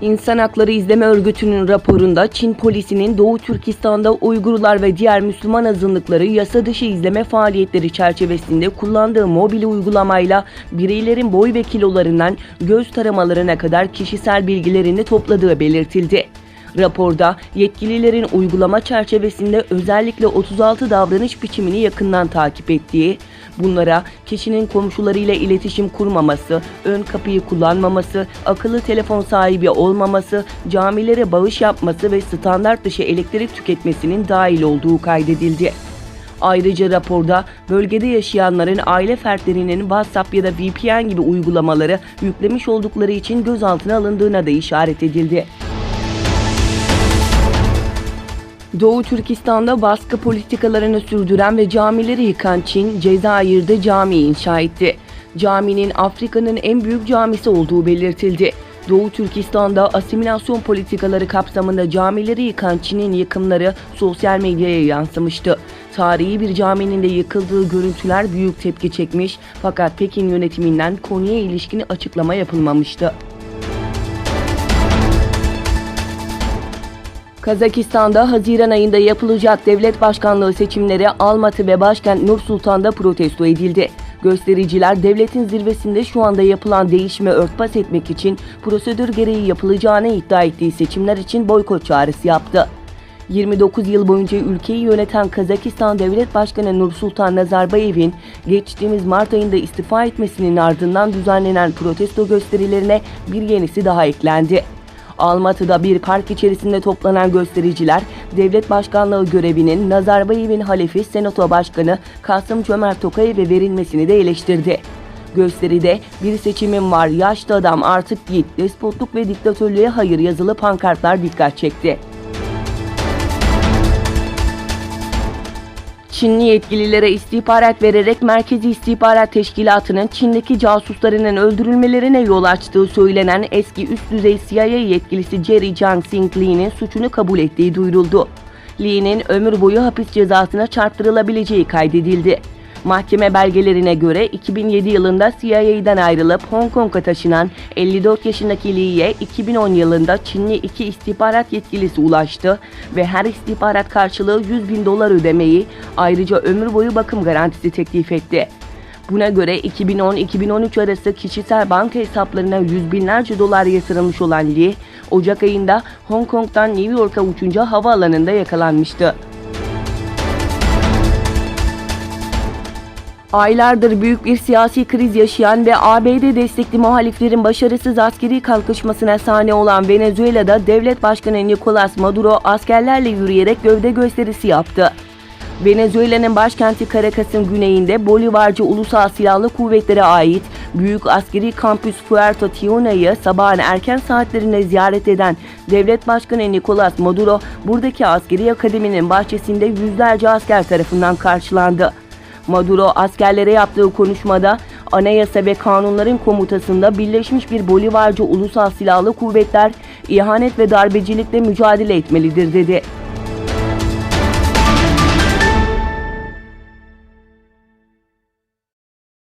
İnsan Hakları İzleme Örgütü'nün raporunda Çin polisinin Doğu Türkistan'da Uygurlar ve diğer Müslüman azınlıkları yasa dışı izleme faaliyetleri çerçevesinde kullandığı mobil uygulamayla bireylerin boy ve kilolarından göz taramalarına kadar kişisel bilgilerini topladığı belirtildi. Raporda yetkililerin uygulama çerçevesinde özellikle 36 davranış biçimini yakından takip ettiği, bunlara kişinin komşularıyla iletişim kurmaması, ön kapıyı kullanmaması, akıllı telefon sahibi olmaması, camilere bağış yapması ve standart dışı elektrik tüketmesinin dahil olduğu kaydedildi. Ayrıca raporda bölgede yaşayanların aile fertlerinin WhatsApp ya da VPN gibi uygulamaları yüklemiş oldukları için gözaltına alındığına da işaret edildi. Doğu Türkistan'da baskı politikalarını sürdüren ve camileri yıkan Çin, Cezayir'de cami inşa etti. Caminin Afrika'nın en büyük camisi olduğu belirtildi. Doğu Türkistan'da asimilasyon politikaları kapsamında camileri yıkan Çin'in yıkımları sosyal medyaya yansımıştı. Tarihi bir caminin de yıkıldığı görüntüler büyük tepki çekmiş, fakat Pekin yönetiminden konuya ilişkin açıklama yapılmamıştı. Kazakistan'da Haziran ayında yapılacak devlet başkanlığı seçimleri Almatı ve başkent Nur Sultan'da protesto edildi. Göstericiler devletin zirvesinde şu anda yapılan değişime örtbas etmek için prosedür gereği yapılacağını iddia ettiği seçimler için boykot çağrısı yaptı. 29 yıl boyunca ülkeyi yöneten Kazakistan Devlet Başkanı Nursultan Nazarbayev'in geçtiğimiz Mart ayında istifa etmesinin ardından düzenlenen protesto gösterilerine bir yenisi daha eklendi. Almatı'da bir park içerisinde toplanan göstericiler, devlet başkanlığı görevinin Nazarbayev'in halefi Senato Başkanı Kasım-Cömert Tokayev'e verilmesini de eleştirdi. Gösteride "Bir seçimim var, yaşlı adam artık git, despotluk ve diktatörlüğe hayır" yazılı pankartlar dikkat çekti. Çinli yetkililere istihbarat vererek Merkezi İstihbarat Teşkilatı'nın Çin'deki casuslarının öldürülmelerine yol açtığı söylenen eski üst düzey CIA yetkilisi Jerry Jiaxing Li'nin suçunu kabul ettiği duyuruldu. Li'nin ömür boyu hapis cezasına çarptırılabileceği kaydedildi. Mahkeme belgelerine göre 2007 yılında CIA'den ayrılıp Hong Kong'a taşınan 54 yaşındaki Li'ye 2010 yılında Çinli 2 istihbarat yetkilisi ulaştı ve her istihbarat karşılığı $100.000 ödemeyi, ayrıca ömür boyu bakım garantisi teklif etti. Buna göre 2010-2013 arası kişisel banka hesaplarına yüz binlerce dolar yatırılmış olan Li, Ocak ayında Hong Kong'dan New York'a uçunca havaalanında yakalanmıştı. Aylardır büyük bir siyasi kriz yaşayan ve ABD destekli muhaliflerin başarısız askeri kalkışmasına sahne olan Venezuela'da Devlet Başkanı Nicolas Maduro askerlerle yürüyerek gövde gösterisi yaptı. Venezuela'nın başkenti Caracas'ın güneyinde Bolivarcı Ulusal Silahlı Kuvvetlere ait büyük askeri kampüs Puerto Tiuna'yı sabahın erken saatlerinde ziyaret eden Devlet Başkanı Nicolas Maduro, buradaki askeri akademinin bahçesinde yüzlerce asker tarafından karşılandı. Maduro askerlere yaptığı konuşmada anayasa ve kanunların komutasında birleşmiş bir Bolivarcı Ulusal Silahlı Kuvvetler ihanet ve darbecilikle mücadele etmelidir dedi.